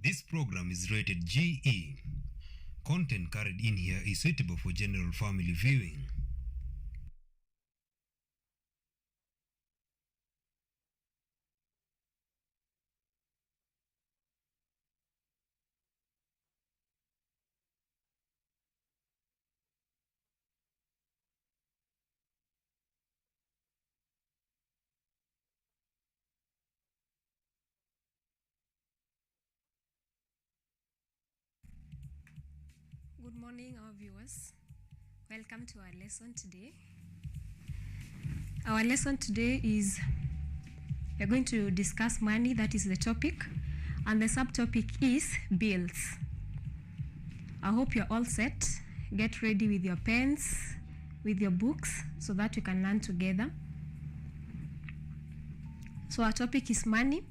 This program is rated GE. Content carried in here is suitable for general family viewing. Good morning, our viewers. Welcome to our lesson today. Our lesson today is we're going to discuss money, that is the topic, and the subtopic is bills. I hope you're all set. Get ready with your pens, with your books, so that we can learn together. So our topic is money.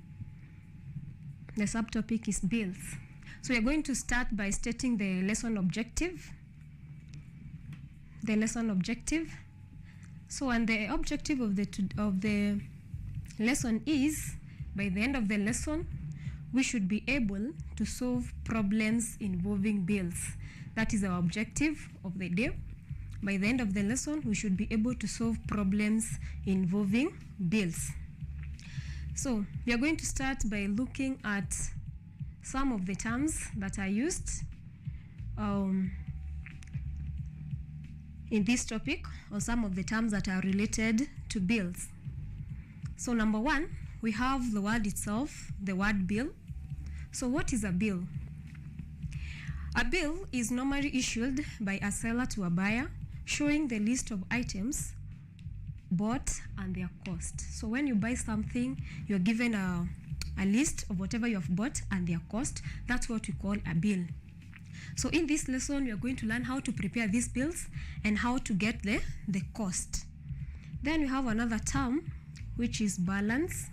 The subtopic is bills. So we're going to start by stating the lesson objective. The lesson objective. So, and the objective of the lesson is, by the end of the lesson, we should be able to solve problems involving bills. That is our objective of the day. By the end of the lesson, we should be able to solve problems involving bills. So, we are going to start by looking at some of the terms that are used in this topic, or some of the terms that are related to bills. So number one, we have the word itself, the word bill. So what is a bill? A bill is normally issued by a seller to a buyer, showing the list of items bought and their cost. So when you buy something, you're given a list of whatever you have bought and their cost. That's what we call a bill. So in this lesson, we are going to learn how to prepare these bills and how to get the cost. Then we have another term, which is balance.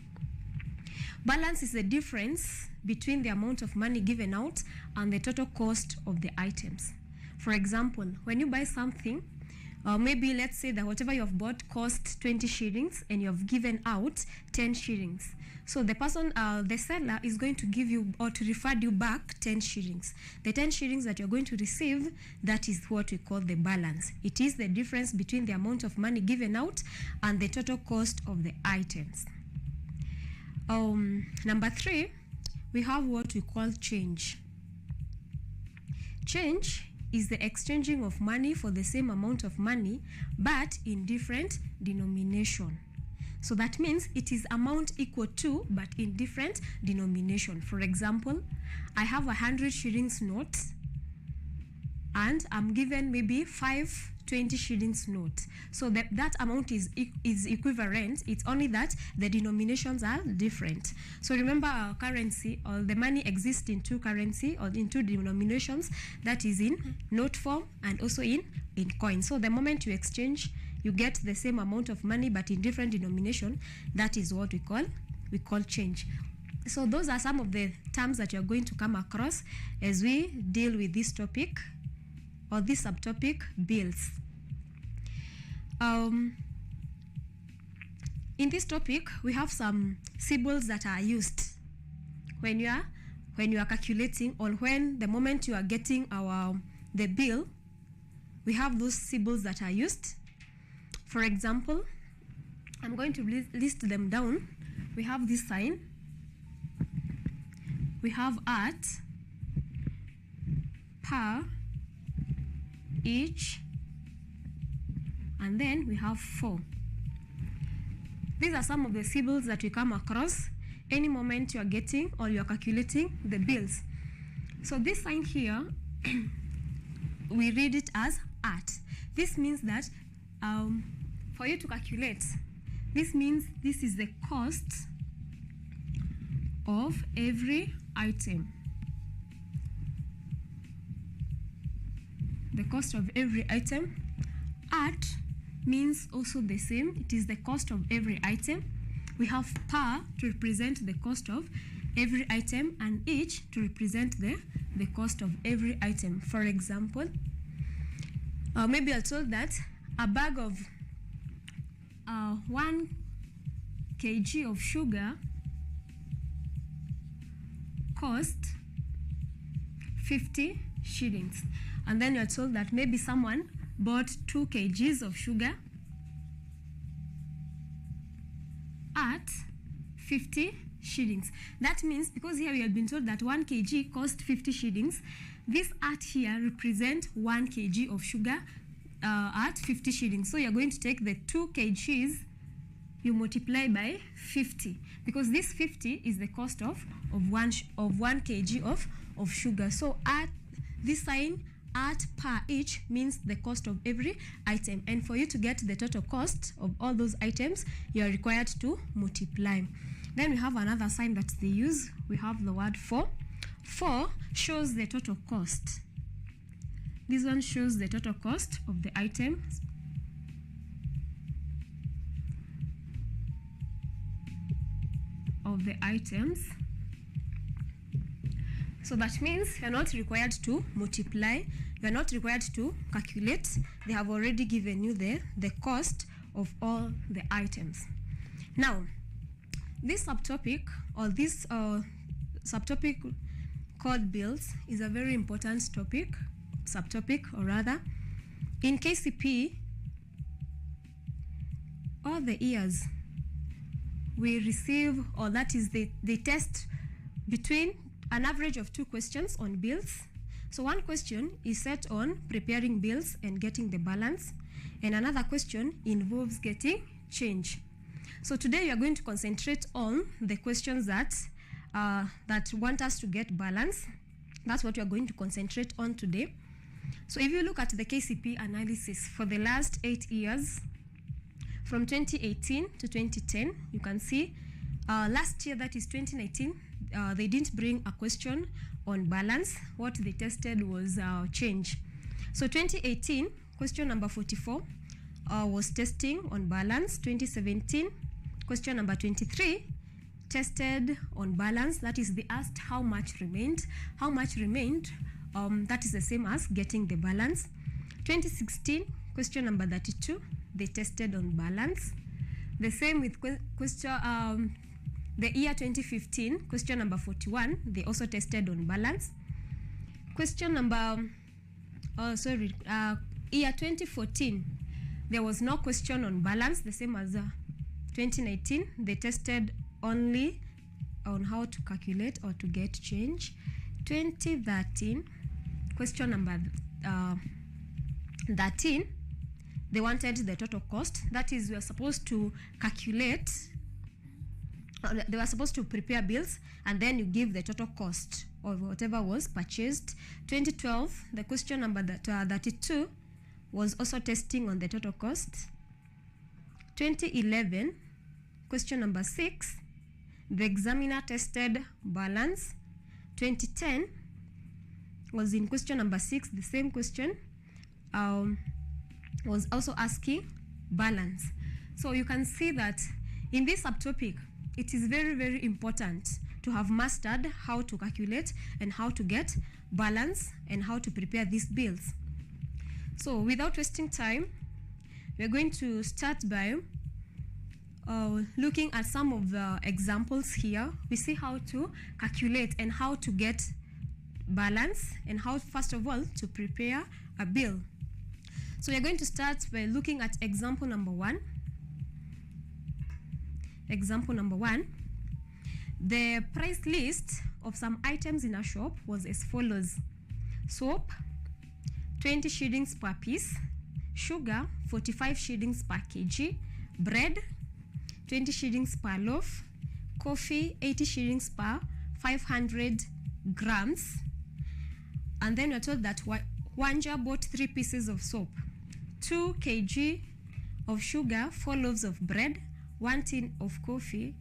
Balance is the difference between the amount of money given out and the total cost of the items. For example, when you buy something, maybe let's say that whatever you have bought cost 20 shillings and you have given out 10 shillings. So the person, the seller is going to give you or to refund you back 10 shillings. The 10 shillings that you're going to receive, that is what we call the balance. It is the difference between the amount of money given out and the total cost of the items. Number three, we have what we call change. Change is the exchanging of money for the same amount of money, but in different denomination. So that means it is amount equal to, but in different denomination. For example, I have 100 shillings note and I'm given maybe 5 20 shillings note. So that amount is equivalent. It's only that the denominations are different. So remember, our currency, or the money exists in two currency or in two denominations, that is in note form and also in coin. So the moment you exchange, you get the same amount of money but in different denomination. That is what we call change. So those are some of the terms that you're going to come across as we deal with this topic or this subtopic, bills. In this topic, we have some symbols that are used when you are calculating, or when the moment you are getting the bill. We have those symbols that are used. For example, I'm going to list them down. We have this sign. We have at, per, each, and then we have for. These are some of the symbols that we come across any moment you are getting or you are calculating the bills. So this sign here, we read it as at. This means that for you to calculate, this means this is the cost of every item. The cost of every item. At means also the same. It is the cost of every item. We have per to represent the cost of every item, and each to represent the cost of every item. For example, maybe I told that a bag of 1 kg of sugar cost 50 shillings. And then you're told that maybe someone bought 2 kgs of sugar at 50 shillings. That means, because here we have been told that 1 kg cost 50 shillings, this at here represent 1 kg of sugar at 50 shillings. So you're going to take the 2 kgs, you multiply by 50, because this 50 is the cost of 1 kg of sugar. So at this sign, at per each, means the cost of every item, and for you to get the total cost of all those items, you are required to multiply. Then we have another sign that they use. We have the word for. For shows the total cost. This one shows the total cost of the items. So that means you're not required to multiply, you're not required to calculate. They have already given you the cost of all the items. Now, this subtopic, or this subtopic called bills, is a very important subtopic, or rather, in KCP, all the years we receive, or that is they test between an average of 2 questions on bills. So one question is set on preparing bills and getting the balance, and another question involves getting change. So today we are going to concentrate on the questions that want us to get balance. That's what we are going to concentrate on today. So if you look at the KCP analysis for the last 8 years, from 2018 to 2010, you can see last year, that is 2019, they didn't bring a question on balance. What they tested was change. So 2018, question number 44 was testing on balance. 2017, question number 23, tested on balance. That is, they asked how much remained. How much remained, that is the same as getting the balance. 2016, question number 32, they tested on balance. The same with question the year 2015, question number 41, they also tested on balance. Question number, year 2014, there was no question on balance, the same as 2019. They tested only on how to calculate or to get change. 2013, question number 13, they wanted the total cost. That is, we are supposed to calculate, they were supposed to prepare bills and then you give the total cost of whatever was purchased. 2012, the question number 32 was also testing on the total cost. 2011, question number 6, the examiner tested balance. 2010 was in question number 6, the same question was also asking balance. So you can see that in this subtopic, it is very, very important to have mastered how to calculate and how to get balance and how to prepare these bills. So without wasting time, we're going to start by looking at some of the examples here. We see how to calculate and how to get balance and how, first of all, to prepare a bill. So we're going to start by looking at example number 1. Example number 1, the price list of some items in a shop was as follows: soap, 20 shillings per piece; sugar, 45 shillings per kg; bread, 20 shillings per loaf; coffee, 80 shillings per 500 grams. And then we're told that Wanja bought 3 pieces of soap, 2 kg of sugar, 4 loaves of bread, 1 tin of coffee.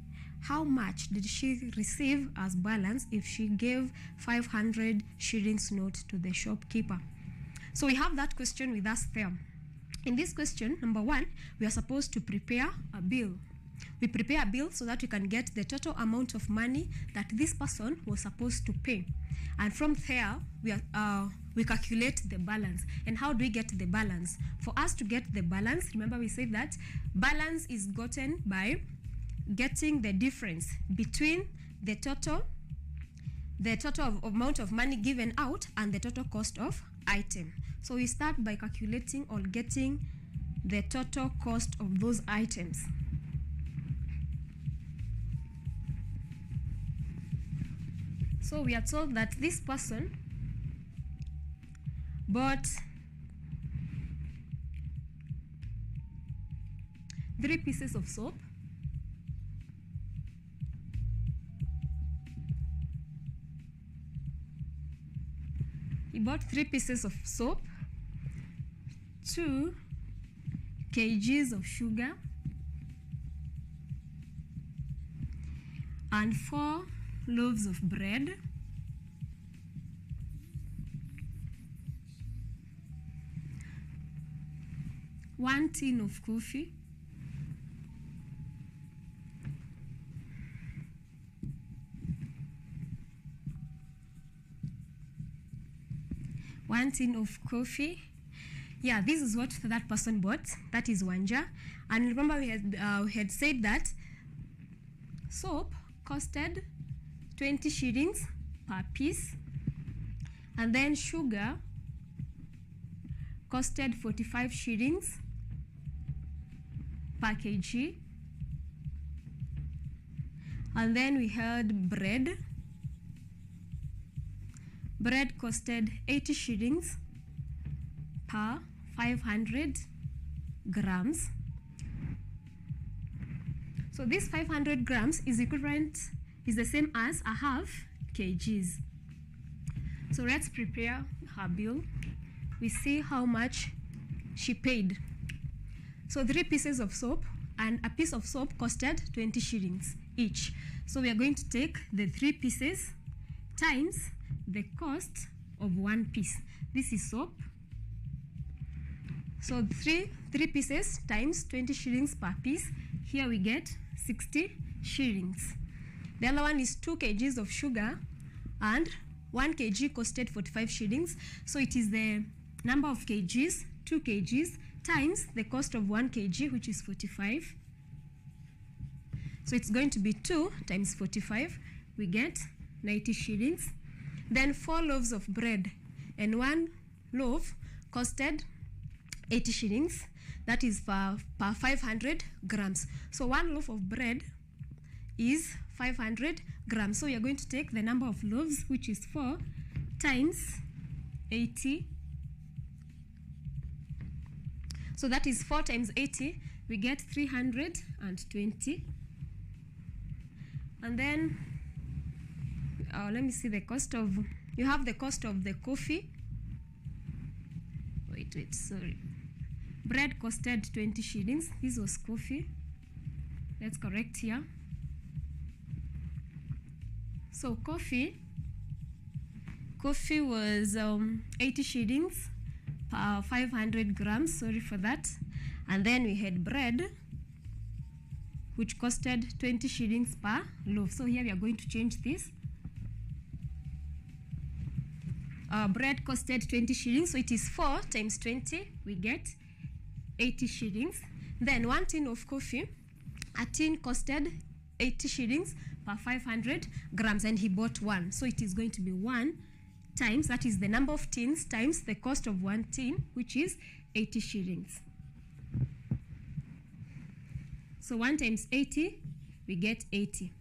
How much did she receive as balance if she gave 500 shillings note to the shopkeeper? So we have that question with us there. In this question, number 1, we are supposed to prepare a bill. We prepare a bill so that we can get the total amount of money that this person was supposed to pay. And from there, we calculate the balance. And how do we get the balance? For us to get the balance, remember we said that balance is gotten by getting the difference between the total the total amount of money given out and the total cost of item. So we start by calculating or getting the total cost of those items. So we are told that this person bought 3 pieces of soap, he bought 3 pieces of soap, 2 kgs of sugar, and 4 loaves of bread, one tin of coffee, Yeah, this is what that person bought. That is Wanja. And remember we had said that soap costed 20 shillings per piece, and then sugar costed 45 shillings per kg, and then we had bread costed 80 shillings per 500 grams. So this 500 grams is the same as a half kgs. So let's prepare her bill. We see how much she paid. So 3 pieces of soap, and a piece of soap costed 20 shillings each. So we are going to take the 3 pieces times the cost of 1 piece. This is soap. So 3 pieces times 20 shillings per piece. Here we get 60 shillings. The other one is 2 kgs of sugar, and 1 kg costed 45 shillings. So it is the number of kgs, 2 kgs, times the cost of 1 kg, which is 45. So it's going to be 2 times 45. We get 90 shillings. Then 4 loaves of bread, and 1 loaf costed 80 shillings. That is per 500 grams. So 1 loaf of bread is 500 grams. So we are going to take the number of loaves, which is 4 times 80. So that is 4 times 80. We get 320. And then let me see the cost of, you have the cost of the coffee. Wait, sorry. Bread costed 20 shillings. This was coffee. Let's correct here. So coffee was 80 shillings per 500 grams. Sorry for that. And then we had bread, which costed 20 shillings per loaf. So here we are going to change this. Bread costed 20 shillings, so it is 4 times 20. We get 80 shillings. Then 1 tin of coffee. A tin costed 80 shillings per 500 grams, and he bought 1. So it is going to be 1 times, that is the number of tins times the cost of 1 tin, which is 80 shillings. So 1 times 80, we get 80.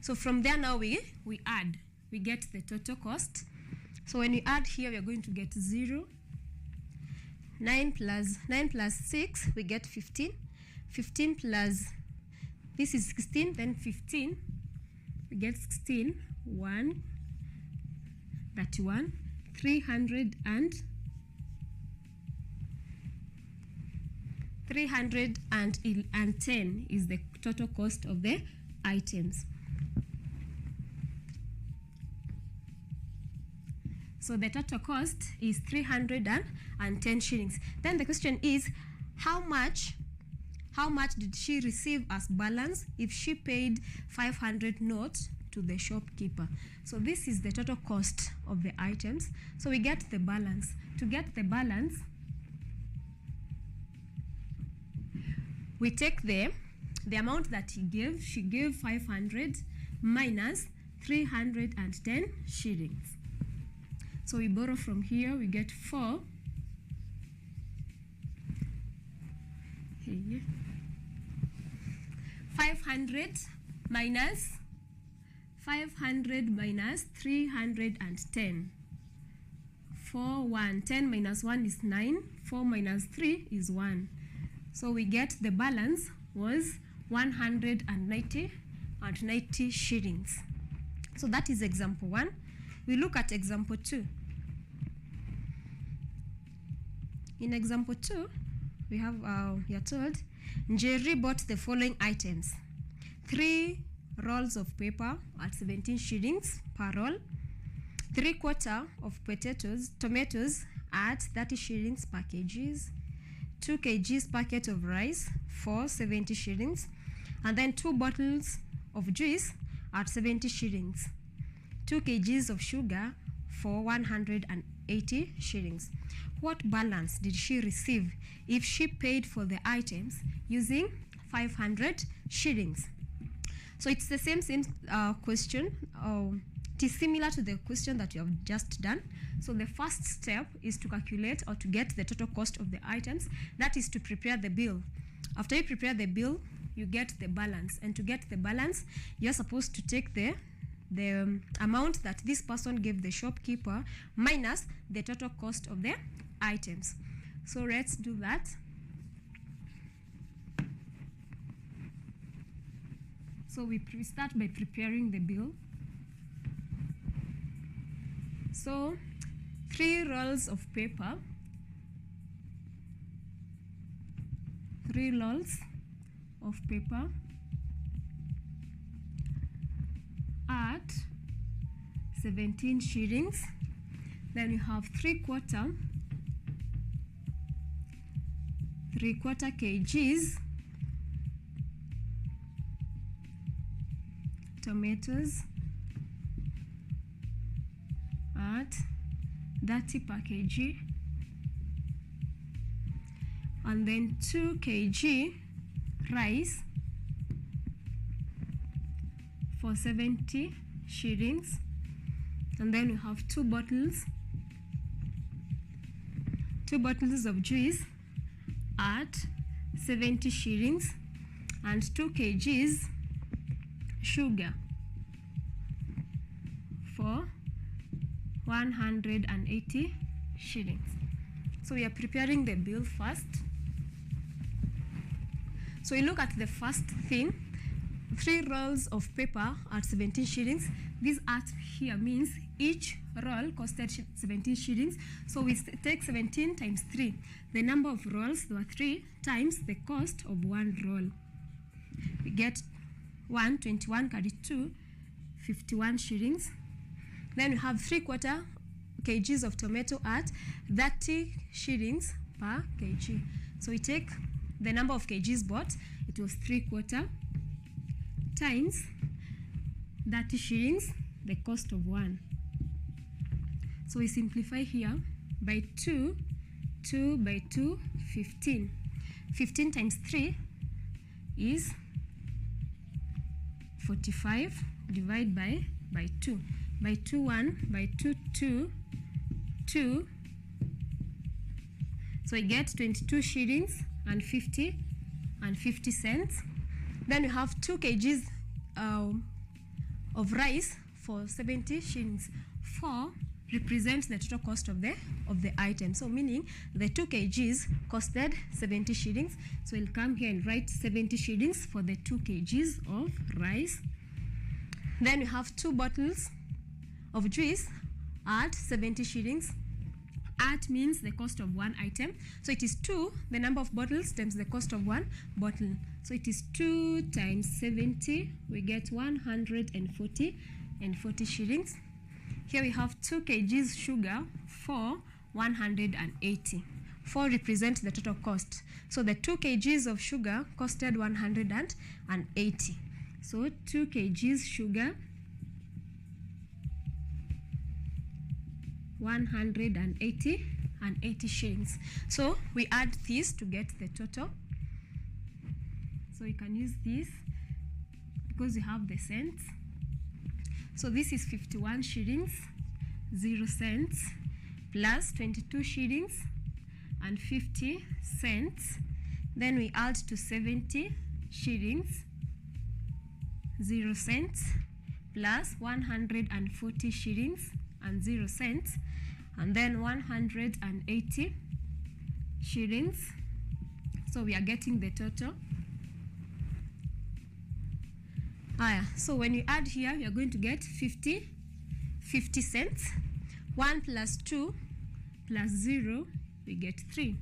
So from there now we add. We get the total cost. So when we add here, we are going to get 0. 9 plus 6, we get 15. 15 plus, this is 16, then 15, we get 16. 1, that 1, 310 is the total cost of the items. So the total cost is 310 shillings. Then the question is, how much did she receive as balance if she paid 500 notes to the shopkeeper? So this is the total cost of the items. So we get the balance. To get the balance, we take the amount that she gave 500 minus 310 shillings. So we borrow from here, we get 4. Here. 500 minus 310. 4, 1. 10 minus 1 is 9. 4 minus 3 is 1. So we get the balance was 190 shillings. So that is example 1. We look at example 2. In example 2, we have we are told Njeri bought the following items: 3 rolls of paper at 17 shillings per roll, 3/4 of tomatoes at 30 shillings per kgs, 2 kgs packet of rice for 70 shillings, and then 2 bottles of juice at 70 shillings, 2 kgs of sugar for 180 shillings. What balance did she receive if she paid for the items using 500 shillings? So it's the same question. It is similar to the question that you have just done. So the first step is to calculate or to get the total cost of the items. That is to prepare the bill. After you prepare the bill, you get the balance. And to get the balance, you're supposed to take the amount that this person gave the shopkeeper minus the total cost of the items. So let's do that. So we start by preparing the bill. So 3 rolls of paper, 3 rolls of paper at 17 shillings. Then we have 3/4 kgs tomatoes at 30 per kg, and then 2 kg rice for 70 shillings, and then we have 2 bottles of juice at 70 shillings, and 2 kgs sugar for 180 shillings. So we are preparing the bill first. So we look at the first thing, 3 rolls of paper at 17 shillings. This at here means each roll costed 17 shillings. So we take 17 times 3. The number of rolls, there were 3, times the cost of 1 roll. We get 121 carry 2, 51 shillings. Then we have 3/4 kgs of tomato at 30 shillings per kg. So we take the number of kgs bought, it was 3/4 times 30 shillings, the cost of 1. So we simplify here by 2 by 2, 15. 15 times 3 is 45, divide by 2. By 2, 1, by 2, 2, 2. So we get 22 shillings and 50 cents. Then we have 2 kgs of rice for 70 shillings. 4 represents the total cost of the item. So meaning the 2 kgs costed 70 shillings. So we'll come here and write 70 shillings for the 2 kgs of rice. Then we have 2 bottles of juice at 70 shillings. At means the cost of 1 item. So it is 2, the number of bottles, times the cost of 1 bottle. So it is 2 times 70, we get 140 shillings. Here we have 2 kgs sugar for 180. 4 represent the total cost. So the 2 kgs of sugar costed 180. So 2 kgs sugar, 180 shillings. So we add this to get the total. So you can use this because you have the cents. So this is 51 shillings 0 cents plus 22 shillings and 50 cents. Then we add to 70 shillings 0 cents plus 140 shillings and 0 cents, and then 180 shillings. So we are getting the total. So when you add here, we are going to get 50 cents. 1 plus 2 plus 0, we get 3.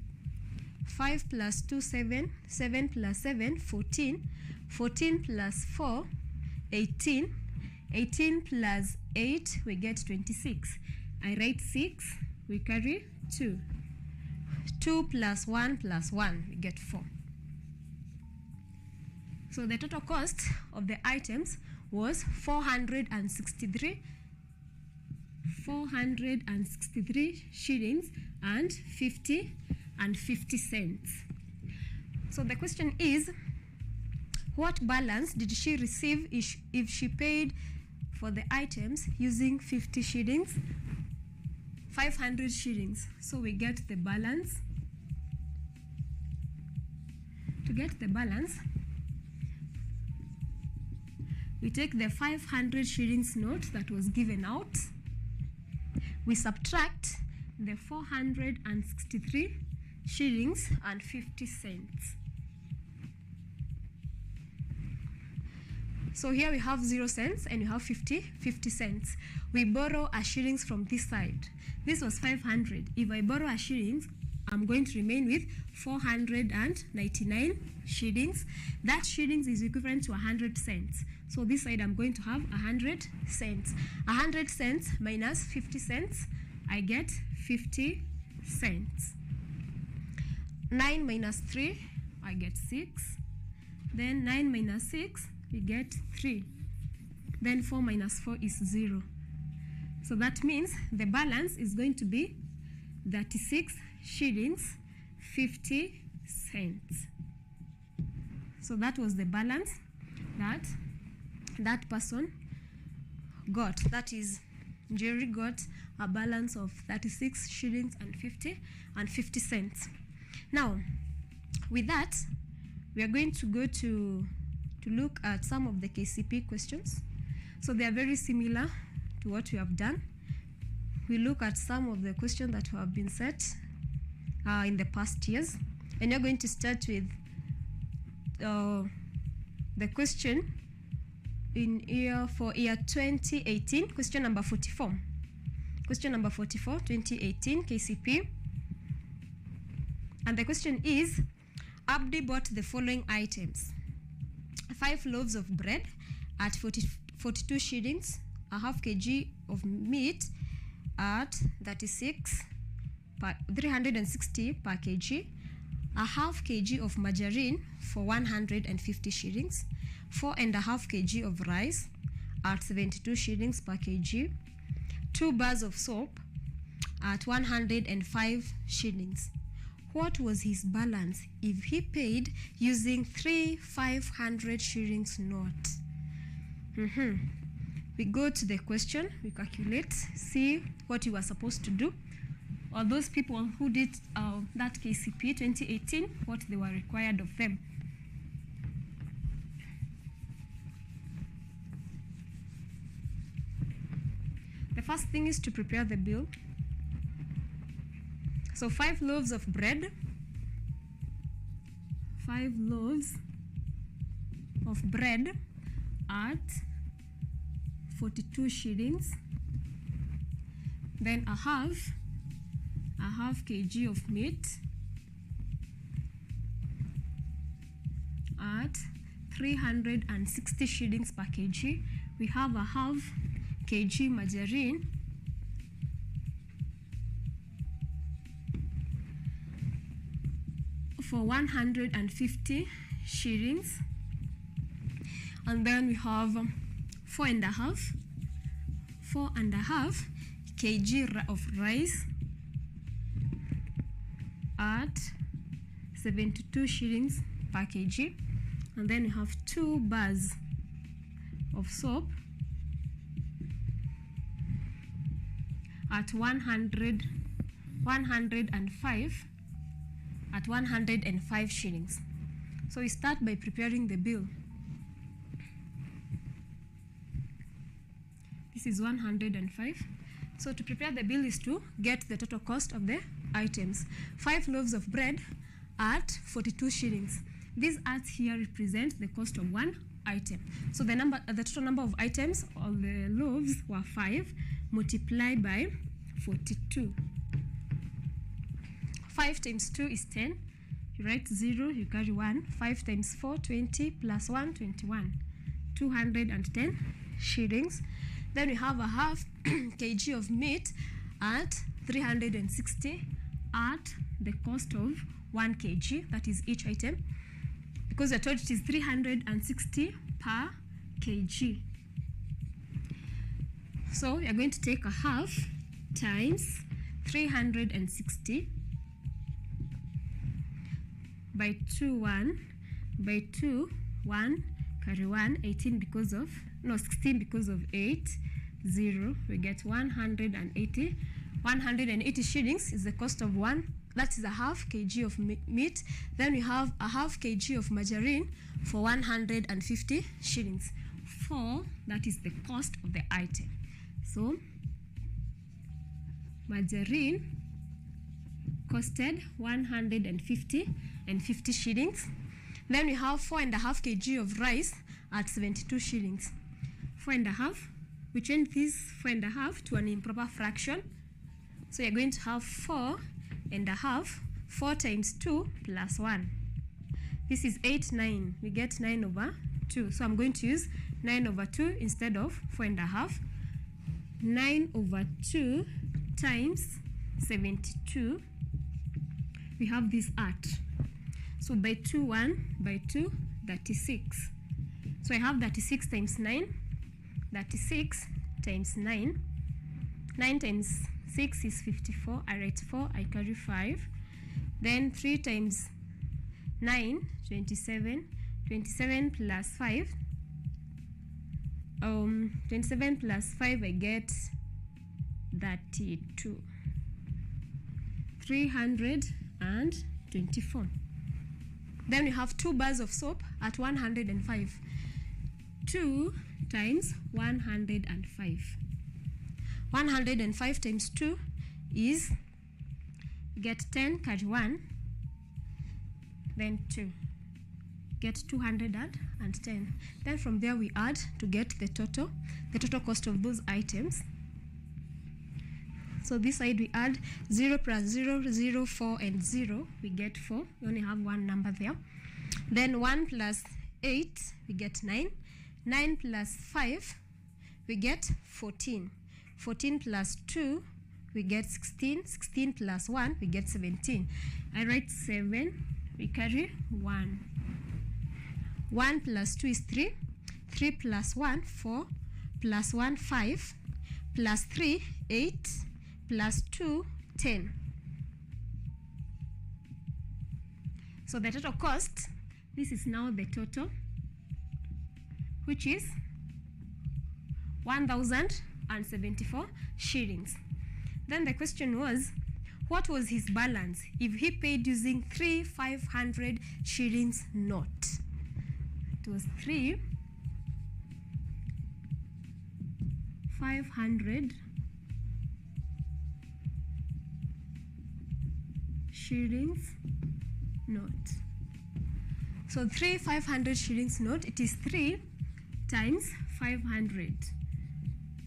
5 plus 2, 7. 7 plus 7, 14. 14 plus 4, 18. 18 plus 8, we get 26. I write 6, we carry 2. 2 plus 1 plus 1, we get 4. So the total cost of the items was 463 shillings and 50 cents. So the question is, what balance did she receive if she paid for the items using 50 shillings, 500 shillings? So we get the balance. To get the balance, we take the 500 shillings note that was given out. We subtract the 463 shillings and 50 cents. So here we have 0 cents and we have 50 cents. We borrow a shillings from this side. This was 500. If I borrow a shillings, I'm going to remain with 499 shillings. That shillings is equivalent to 100 cents. So this side I'm going to have 100 cents. 100 cents minus 50 cents, I get 50 cents. 9 minus 3, I get 6. Then 9 minus 6, we get 3. Then 4 minus 4 is 0. So that means the balance is going to be 36 shillings 50 cents. So that was the balance that person got. That is, Jerry got a balance of 36 shillings and 50 cents. Now, with that, we are going to go to look at some of the KCP questions. So they are very similar to what we have done. We look at some of the questions that have been set in the past years, and you're going to start with the question in year 2018, question number 44. Question number 44, 2018 KCP. And the question is, Abdi bought the following items: 5 loaves of bread at 42 shillings, a half kg of meat at 360 per kg, a half kg of margarine for 150 shillings, 4.5 kg of rice at 72 shillings per kg, 2 bars of soap at 105 shillings. What was his balance if he paid using 3 500 shillings note? We go to the question, we calculate, see what you were supposed to do, or those people who did that KCP 2018, what they were required of them. The first thing is to prepare the bill. So 5 loaves of bread, 5 loaves of bread at 42 shillings, then a half kg of meat at 360 shillings per kg. We have a half kg margarine for 150 shillings, and then we have 4.5 kg of rice at 72 shillings per kg, and then we have 2 bars of soap at 105 at 105 shillings. So we start by preparing the bill. This is 105. So to prepare the bill is to get the total cost of the items. 5 loaves of bread at 42 shillings. These arts here represent the cost of one item. So the total number of items of the loaves were 5 multiplied by 42. 5 times 2 is 10. You write 0, you carry 1. 5 times 4, 20, plus 1, 21. 210 shillings. Then we have a half kg of meat at 360 at the cost of 1 kg, that is each item, because I told it is 360 per kg. So we are going to take a half times 360 by 2, 1, by 2, 1, carry 1, 18 because of, no, 16 because of 8, 0, we get 180. 180 shillings is the cost of one, that is a half kg of meat. Then we have a half kg of margarine for 150 shillings. 4, that is the cost of the item. So margarine costed 150 shillings. Then we have 4.5 kg of rice at 72 shillings. 4.5, we change this 4.5 to an improper fraction. So you're going to have 4.5, 4 times 2 plus 1. This is 8, 9. We get 9 over 2. So I'm going to use 9 over 2 instead of 4.5. 9 over 2 times 72. We have this at. So by 2, 1, by 2, 36. So I have 36 times 9. 36 times 9. 9 times 6 is 54. I write 4. I carry 5. Then 3 times 9, 27. 27 plus 5. 27 plus 5, I get 32. 324. Then we have 2 bars of soap at 105. 2 times 105. 105 times 2 is, get 10, carry 1, then 2. Get 210. Then from there we add to get the total cost of those items. So this side we add 0 plus 0, 0, 4, and 0. We get 4. We only have one number there. Then 1 plus 8, we get 9. 9 plus 5, we get 14. 14 plus 2, we get 16. 16 plus 1, we get 17. I write 7. We carry 1. 1 plus 2 is 3. 3 plus 1, 4. Plus 1, 5. Plus 3, 8. Plus 2, 10. So the total cost, this is now the total, which is 1,074 shillings. Then the question was, what was his balance if he paid using 3 500 shillings note? It was 3 500 shillings note. So 3 500 shillings note, it is 3 times 500,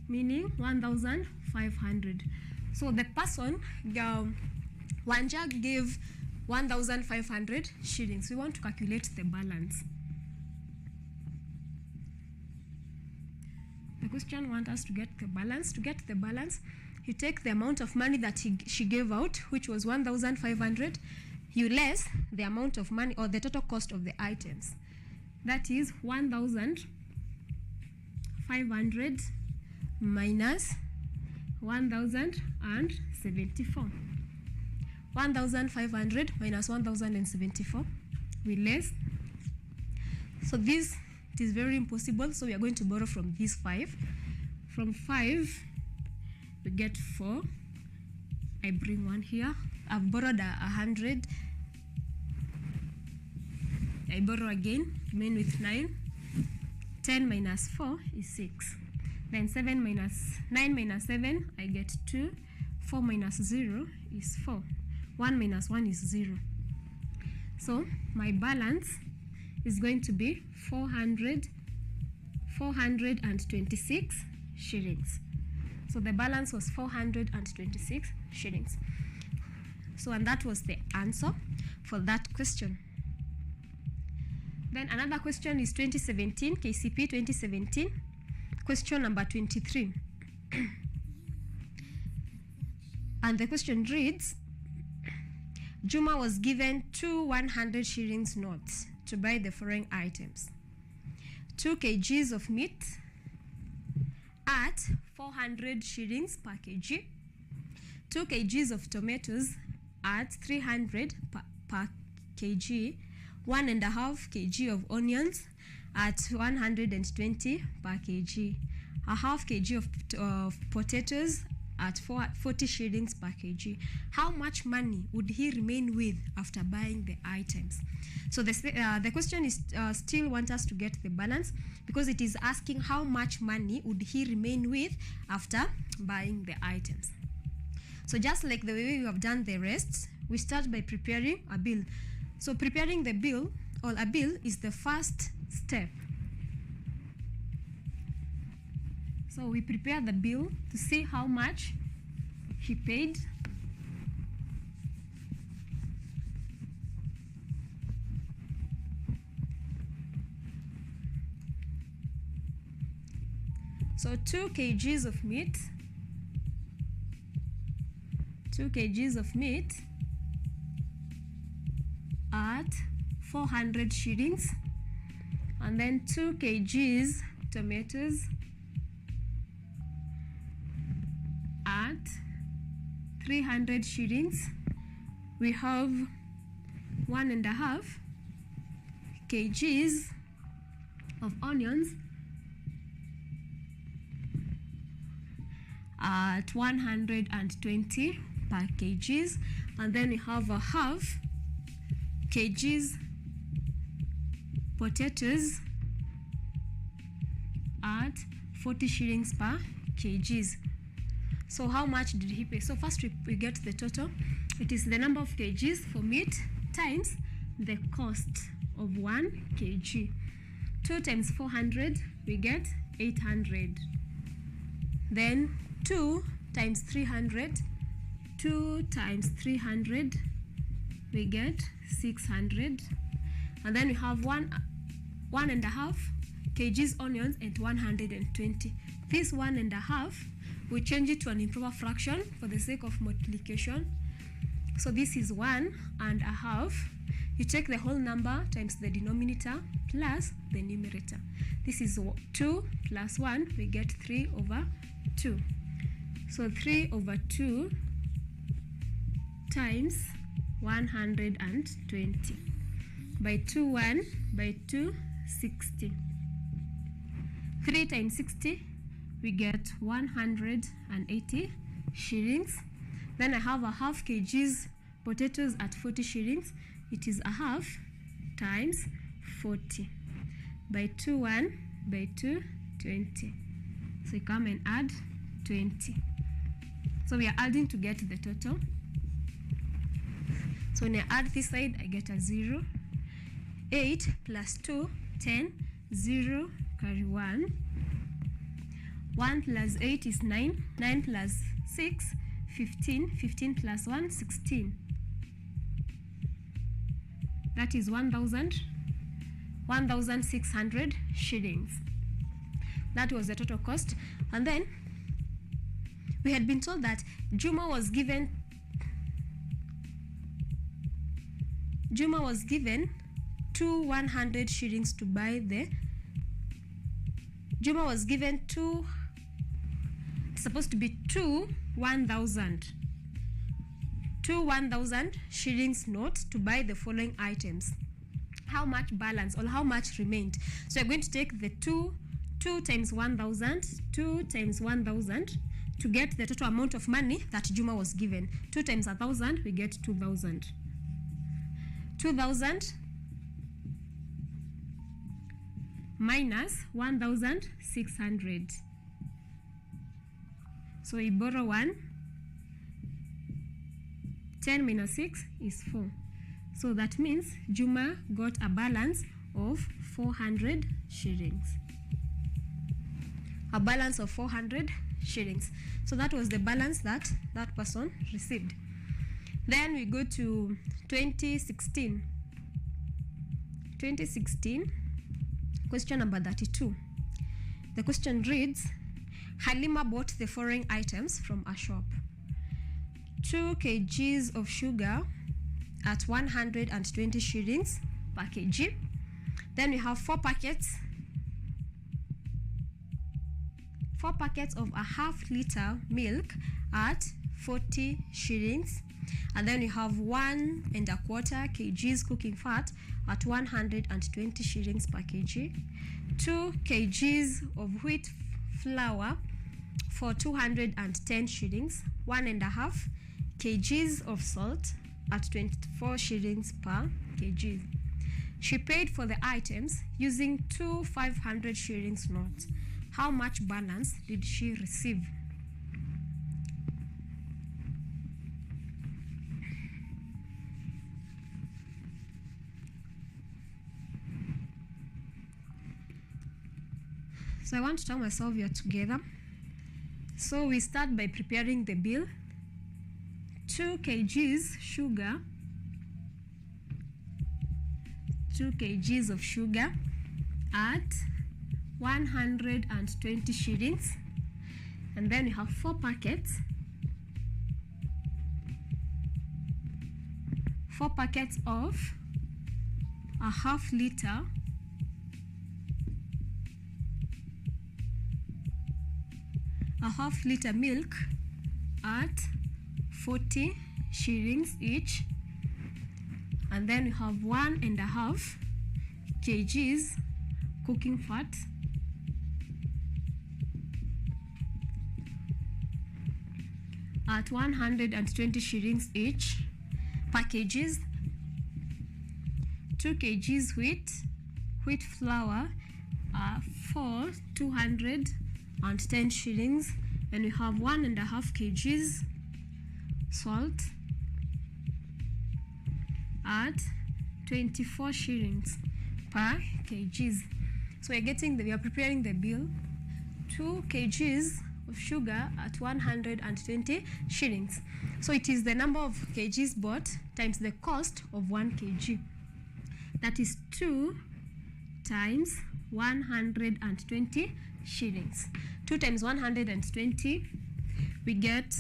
meaning 1,500. So the person, Wanja, gave 1,500 shillings. We want to calculate the balance. The question wants us to get the balance. To get the balance, you take the amount of money that she gave out, which was 1,500, you less the amount of money or the total cost of the items. That is 1,500 minus 1,074. 1,500 minus 1,074, we less. So this, it is very impossible, so we are going to borrow from this 5. From 5, we get 4. I bring 1 here. I've borrowed 100. I borrow again, remain with 9. 10 minus 4 is 6. Then 9 minus 7, I get 2. 4 minus 0 is 4. 1 minus 1 is 0. So my balance is going to be 426 shillings. So the balance was 426 shillings. So, and that was the answer for that question. Then another question is 2017, KCP 2017, question number 23. And the question reads, Juma was given 2 100 shillings notes to buy the following items: 2 kgs of meat at 400 shillings per kg, 2 kgs of tomatoes at 300 per kg, 1.5 kg of onions at 120 per kg, a half kg of potatoes at 40 shillings per kg. How much money would he remain with after buying the items? So the question is still want us to get the balance, because it is asking how much money would he remain with after buying the items. So just like the way we have done the rest, we start by preparing a bill. So preparing the bill, or a bill, is the first step. So we prepare the bill to see how much he paid. So 2 kgs of meat, 2 kgs of meat at 400 shillings, and then 2 kgs tomatoes at 300 shillings. We have 1.5 kgs of onions at 120 per kgs, and then we have a half kgs potatoes at 40 shillings per kgs. So how much did he pay? So first we get the total. It is the number of kgs for meat times the cost of 1 kg. 2 times 400, we get 800. Then 2 times 300, 2 times 300, we get 600. And then we have 1.5 kgs onions at 120. This 1.5, we change it to an improper fraction for the sake of multiplication. So this is 1.5. You take the whole number times the denominator plus the numerator. This is 2 plus 1, we get 3/2. So 3/2 times 120 by 2, 60. 3 times 60, we get 180 shillings. Then I have a half kgs potatoes at 40 shillings. It is a half times 40 by 220. So you come and add 20. So we are adding to get the total. So when I add this side, I get a 0. 8 plus 2, 10. 0, carry 1. 1 plus 8 is 9. 9 plus 6, 15. 15 plus 1, 16. That is 1,600 shillings. That was the total cost. And then we had been told that Juma was given 2 100 shillings to buy the. Juma was given it's supposed to be 2 1,000 shillings note to buy the following items. How much balance or how much remained? So you're going to take the 2 2 times 1,000, 2 times 1,000 to get the total amount of money that Juma was given. 2 times 1,000, we get 2,000. 2,000 minus 1,600. So we borrow 1. 10 minus 6 is 4. So that means Juma got a balance of 400 shillings. A balance of 400 shillings. So that was the balance that that person received. Then we go to 2016. 2016, question number 32. The question reads, Halima bought the following items from a shop. 2 kgs of sugar at 120 shillings per kg. Then we have 4 packets of a half-liter milk at 40 shillings. And then we have 1¼ kgs cooking fat at 120 shillings per kg. 2 kgs of wheat flour for 210 shillings. 1½ kgs of salt at 24 shillings per kg. She paid for the items using 2 500 shillings notes. How much balance did she receive? So I want to tell myself we are together. So we start by preparing the bill. 2 kgs sugar, 2 kgs of sugar at 120 shillings. And then we have 4 packets. 4 packets of a half-liter milk at 40 shillings each. And then we have 1½ kgs cooking fat at 120 shillings each. Packages: 2 kgs wheat flour for 210 shillings. And we have 1½ kgs salt at 24 shillings per kgs. So we are preparing the bill. 2 kgs of sugar at 120 shillings. So it is the number of kgs bought times the cost of 1 kg. That is 2 times 120 shillings. 2 times 120, we get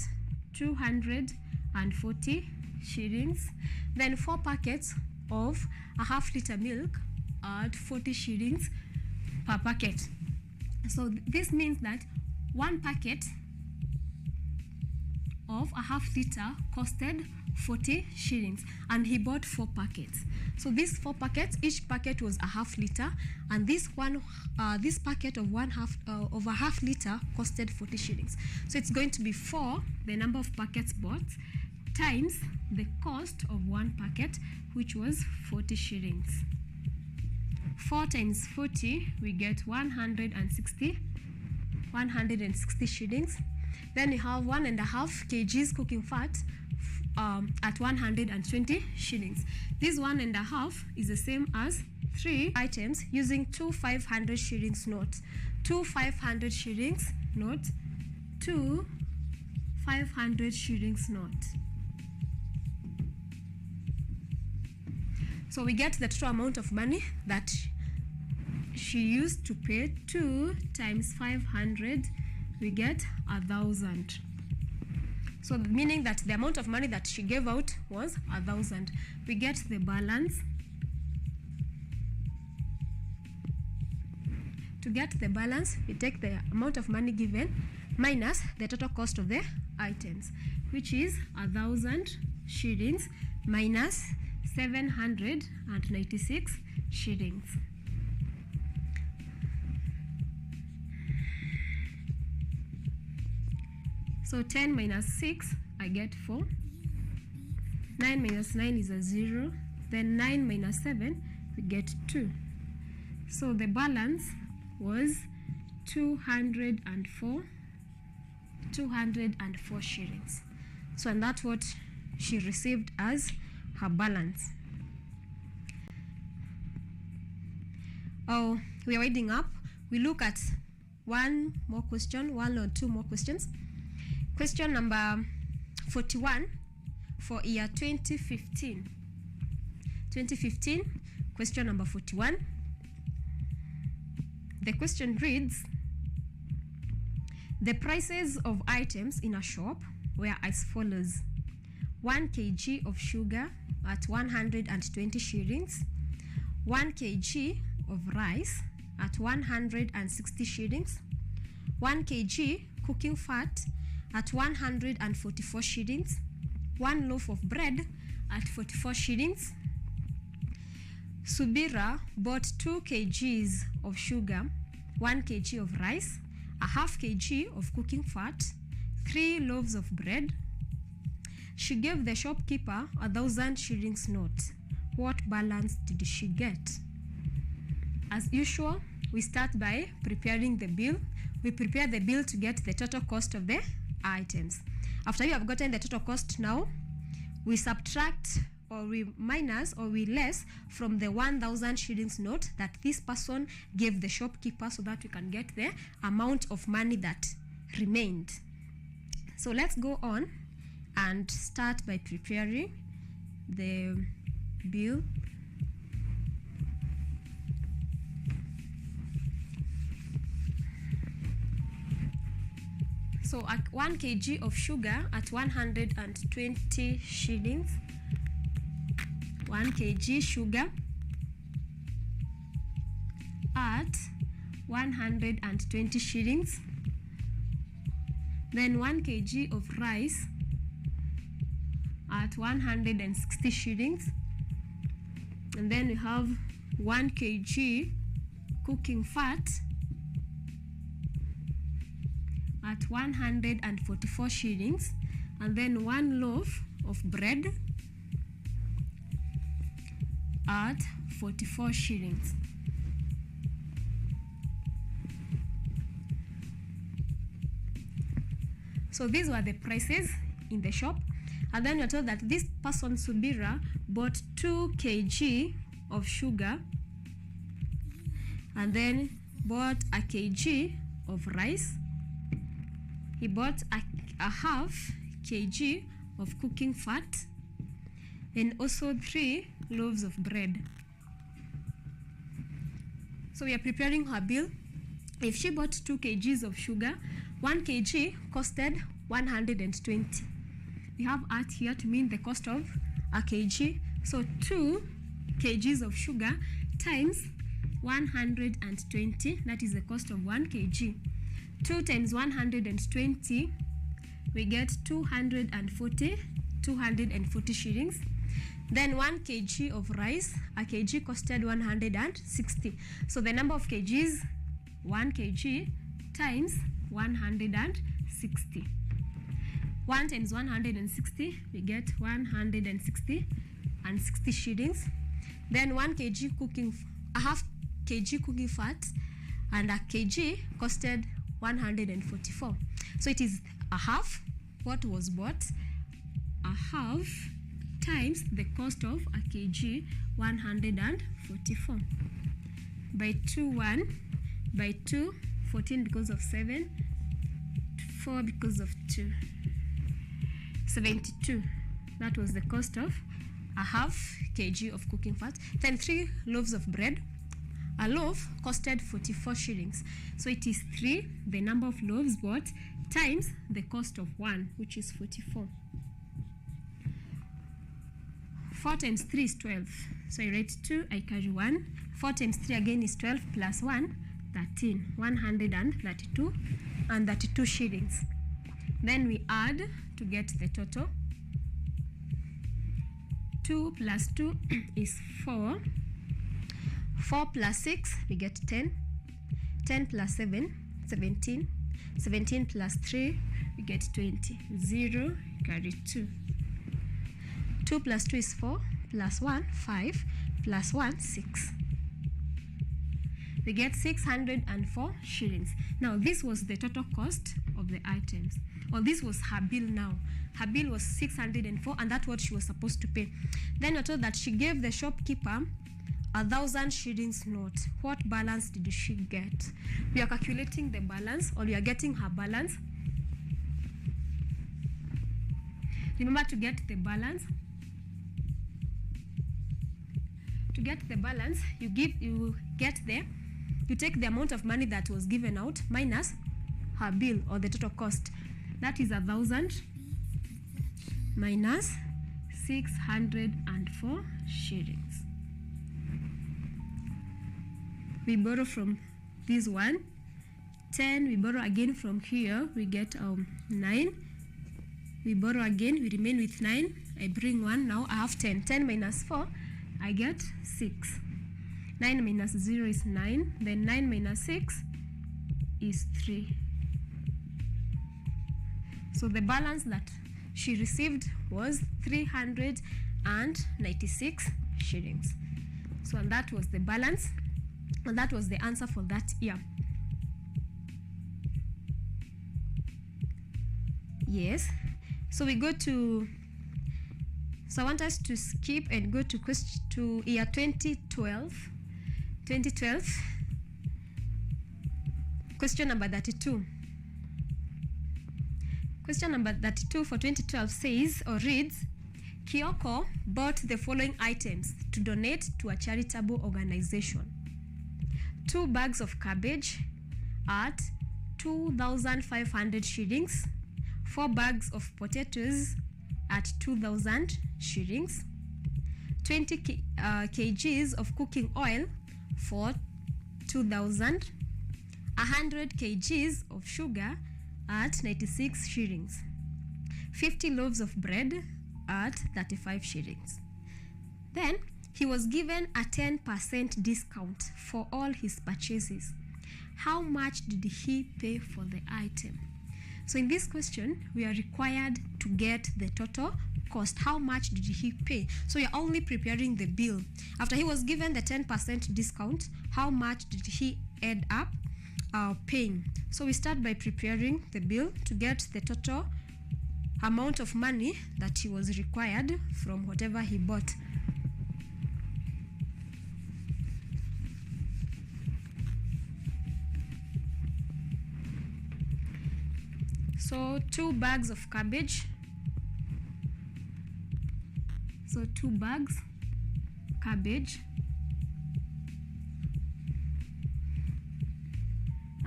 240 shillings. Then 4 packets of a half-liter milk at 40 shillings per packet. So this means that 1 packet of a half-liter costed 40 shillings, and he bought 4 packets. So these 4 packets, each packet was a half-liter, and this packet of a half-liter costed 40 shillings. So it's going to be 4, the number of packets bought, times the cost of 1 packet, which was 40 shillings. 4 times 40, we get 160 shillings. Then we have 1½ kgs cooking fat at 120 shillings. This 1½ is the same as 3 items using 2 500 shillings notes. 2 500 shillings note, 2 500 shillings note. So we get the total amount of money that she used to pay. 2 times 500, we get 1,000. So meaning that the amount of money that she gave out was 1,000. We get the balance. To get the balance, we take the amount of money given minus the total cost of the items, which is 1,000 shillings minus 796 shillings. So 10 minus 6, I get 4. 9 minus 9 is a 0. Then 9 minus 7, we get 2. So the balance was 204 shillings. So and that's what she received as her balance. Oh, we are winding up. We look at one or two more questions. Question number 41 for year 2015. 2015, question number 41. The question reads, the prices of items in a shop were as follows: 1 kg of sugar at 120 shillings, 1 kg of rice at 160 shillings, 1 kg cooking fat at 144 shillings, 1 loaf of bread at 44 shillings. Subira bought 2 kgs of sugar, 1 kg of rice, a half kg of cooking fat, 3 loaves of bread. She gave the shopkeeper 1,000 shillings note. What balance did she get? As usual, we start by preparing the bill. We prepare the bill to get the total cost of the items. After we have gotten the total cost now, we subtract or we minus or we less from the 1,000 shillings note that this person gave the shopkeeper, so that we can get the amount of money that remained. So let's go on and start by preparing the bill. So at 1 kg of sugar at 120 shillings, 1 kg sugar at 120 shillings. Then 1 kg of rice at 160 shillings. And then we have 1 kg cooking fat at 144 shillings. And then 1 loaf of bread at 44 shillings. So these were the prices in the shop. And then you're told that this person, Subira, bought 2 kg of sugar and then bought a kg of rice. He bought a half kg of cooking fat and also 3 loaves of bread. So we are preparing her bill. If she bought 2 kgs of sugar, 1 kg costed 120. We have at here to mean the cost of a kg. So 2 kgs of sugar times 120, that is the cost of 1 kg. 2 times 120, we get 240 shillings. Then 1 kg of rice, a kg costed 160. So the number of kgs, 1 kg times 160. 1 times 160, we get 160 and 60 shillings. Then 1 kg a half kg cooking fat and a kg costed 144. So it is a half what was bought, a half times the cost of a kg, 144. By 2, 1, by 2, 14 because of 7, 4 because of 2, 72. That was the cost of a half kg of cooking fat. Then 3 loaves of bread. A loaf costed 44 shillings. So it is 3, the number of loaves bought, times the cost of 1, which is 44. 4 times 3 is 12. So I write 2, I carry 1. 4 times 3 again is 12 plus 1, 13. 132 and 32 shillings. Then we add to get the total. 2 plus 2 is 4. 4 plus 6, we get 10. 10 plus 7, 17. 17 plus 3, we get 20. 0, carry 2. 2 plus 2 is 4, plus 1, 5, plus 1, 6. We get 604 shillings. Now, this was the total cost of the items. Or this was her bill now. Her bill was 604, and that's what she was supposed to pay. Then we're told that she gave the shopkeeper 1,000 shillings note. What balance did she get? We are calculating the balance, or we are getting her balance. Remember to get the balance. To get the balance, you take the amount of money that was given out minus her bill, or the total cost. That is 1,000 minus 604 shillings. We borrow from this one 10. We borrow again from here, we get 9. We borrow again, we remain with 9. I bring 1, now I have 10. 10 minus 4, I get 6. 9 minus 0 is 9. Then 9 minus 6 is 3. So the balance that she received was 396 shillings. So and that was the balance, and that was the answer for that year. Yes. So we go to, so I want us to skip and go to year 2012. 2012. Question number 32. Question number 32 for 2012 says, or reads, Kyoko bought the following items to donate to a charitable organization. 2 bags of cabbage at 2,500 shillings, 4 bags of potatoes at 2,000 shillings, 20 kgs of cooking oil for 2,000, 100 kgs of sugar at 96 shillings, 50 loaves of bread at 35 shillings. Then he was given a 10% discount for all his purchases. How much did he pay for the item? So in this question, we are required to get the total cost. How much did he pay? So you're only preparing the bill. After he was given the 10% discount, how much did he end up paying? So we start by preparing the bill to get the total amount of money that he was required from whatever he bought. So 2 bags of cabbage. So 2 bags cabbage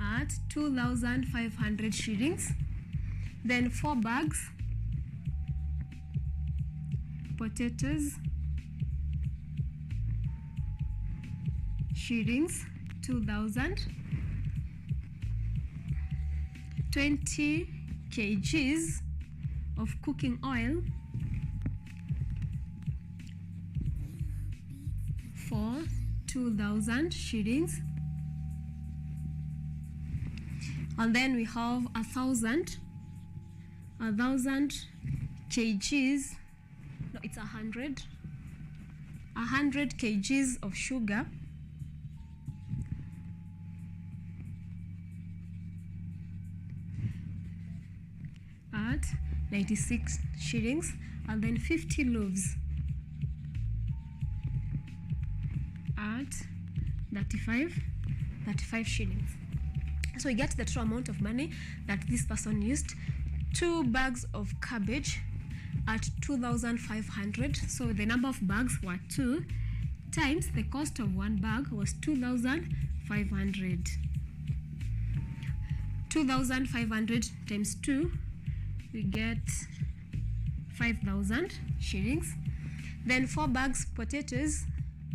at 2,500 shillings. Then 4 bags potatoes, shillings, 2,000. 20 kgs of cooking oil for 2,000 shillings. And then we have 1,000 kgs, no, it's 100 kgs of sugar at 96 shillings, and then 50 loaves at 35 shillings. So we get the true amount of money that this person used. 2 bags of cabbage at 2,500. So the number of bags were 2 times the cost of 1 bag was 2,500. 2,500 times 2, we get 5,000 shillings. Then 4 bags potatoes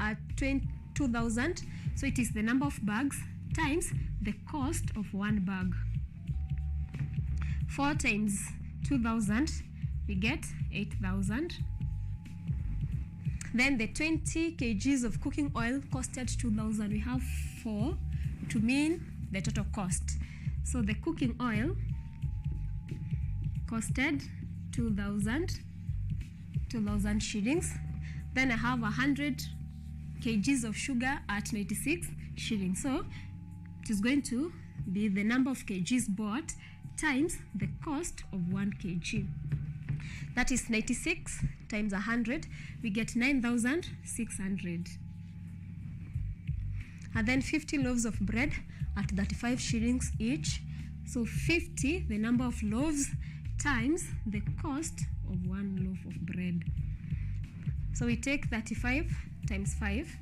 at 2,000. So it is the number of bags times the cost of 1 bag. 4 times 2,000, we get 8,000. Then the 20 kgs of cooking oil costed 2,000. We have 4 to mean the total cost. So the cooking oil costed 2,000 shillings. Then I have 100 kgs of sugar at 96 shillings. So it is going to be the number of kgs bought times the cost of 1 kg. That is 96 times 100. We get 9,600. And then 50 loaves of bread at 35 shillings each. So 50, the number of loaves, times the cost of 1 loaf of bread. So we take 35 times 5.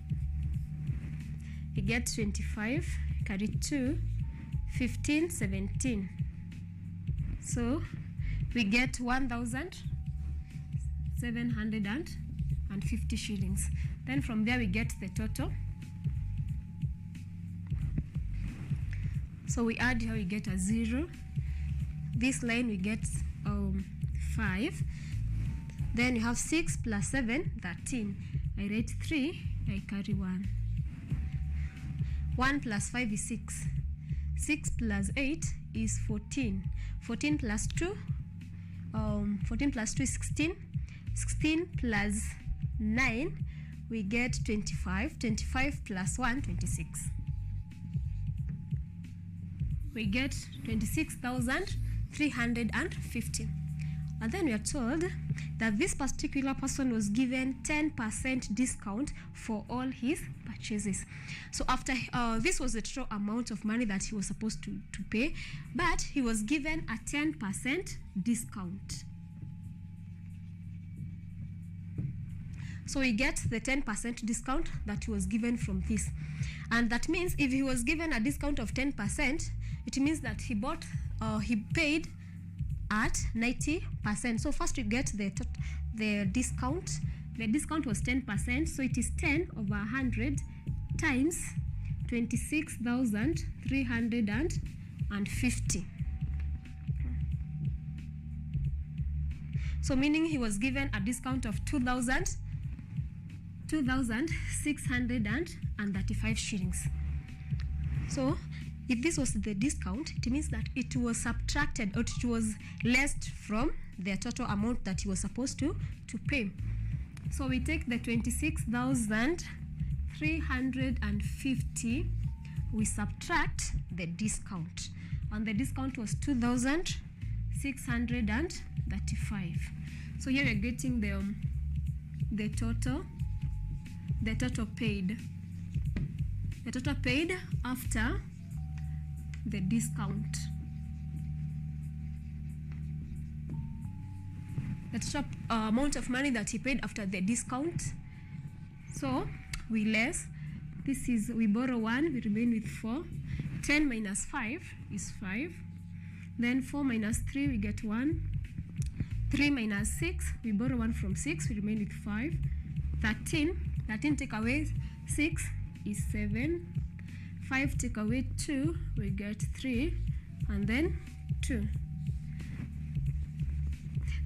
We get 25, carry 2, 15, 17. So we get 1,750 shillings. Then from there we get the total. So we add here, we get a 0. This line we get 5. Then you have 6 plus 7, 13. I write 3, I carry 1. 1 plus 5 is 6. 6 plus 8 is 14. 14 plus 2, 14 plus 2 is 16. 16 plus 9, we get 25. 25 plus 1, 26. We get 26,350. And then we are told that this particular person was given 10% discount for all his purchases. So after this was the total amount of money that he was supposed to pay, but he was given a 10% discount. So we get the 10% discount that he was given from this. And that means if he was given a discount of 10%, it means that he paid at 90%. So first we get the discount. The discount was 10%, so it is 10 over 100 times 26,350. So meaning he was given a discount of 2,635 shillings. So if this was the discount, it means that it was subtracted, or it was less from the total amount that he was supposed to pay. So we take the 26,350, we subtract the discount, and the discount was 2,635. So here we're getting the total paid. The total paid after the discount. The total amount of money that he paid after the discount. So we less. This is, we borrow 1, we remain with 4. 10 minus 5 is 5. Then 4 minus 3, we get 1. 3 minus 6, we borrow 1 from 6, we remain with 5. 13 take away 6 is 7. 5 take away 2, we get 3, and then 2.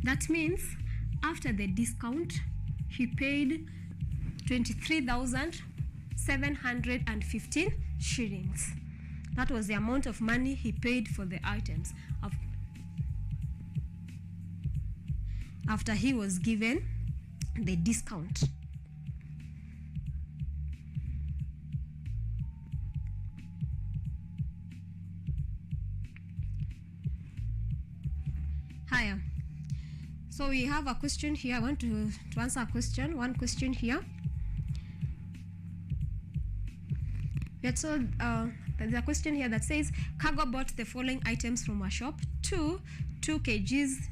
That means after the discount, he paid 23,715 shillings. That was the amount of money he paid for the items after he was given the discount. Hiya. So we have a question here. I want to answer a question. One question here. We are told there's a question here that says Cargo bought the following items from a shop: 2 kgs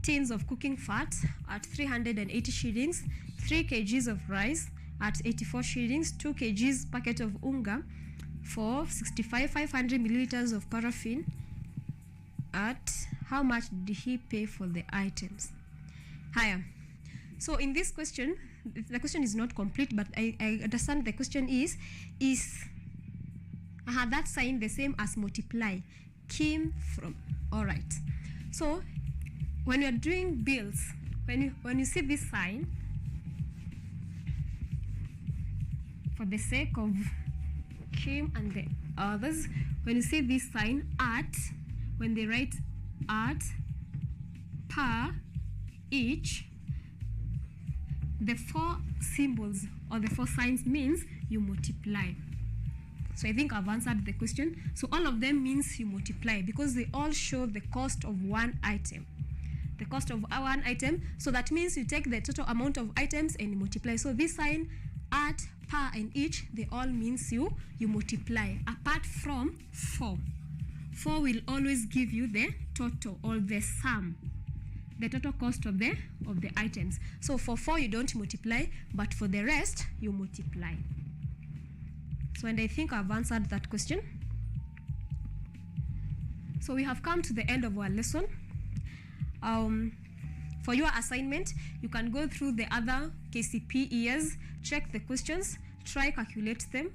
tins of cooking fat at 380 shillings, 3 kgs of rice at 84 shillings, 2 kgs packet of unga for 65, 500 milliliters of paraffin. At how much did he pay for the items? Higher. So in this question, the question is not complete, but I understand the question is that sign the same as multiply? Came from. All right. So when you're doing bills, when you see this sign, for the sake of Kim and the others, when you see this sign at, when they write at per each, the 4 symbols or the 4 signs means you multiply. So I think I've answered the question. So all of them means you multiply because they all show the cost of one item. The cost of one item. So that means you take the total amount of items and you multiply. So this sign, at, per, and each, they all means you multiply. Apart from 4. 4 will always give you the total or the sum, the total cost of the items. So for 4 you don't multiply, but for the rest you multiply. So, and I think I've answered that question. So we have come to the end of our lesson. For your assignment, you can go through the other KCP years, check the questions, try calculate them,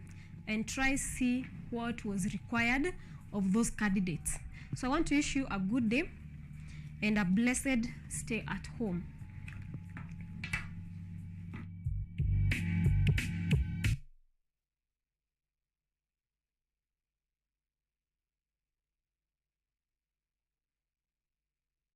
and try see what was required of those candidates. So I want to wish you a good day and a blessed stay at home.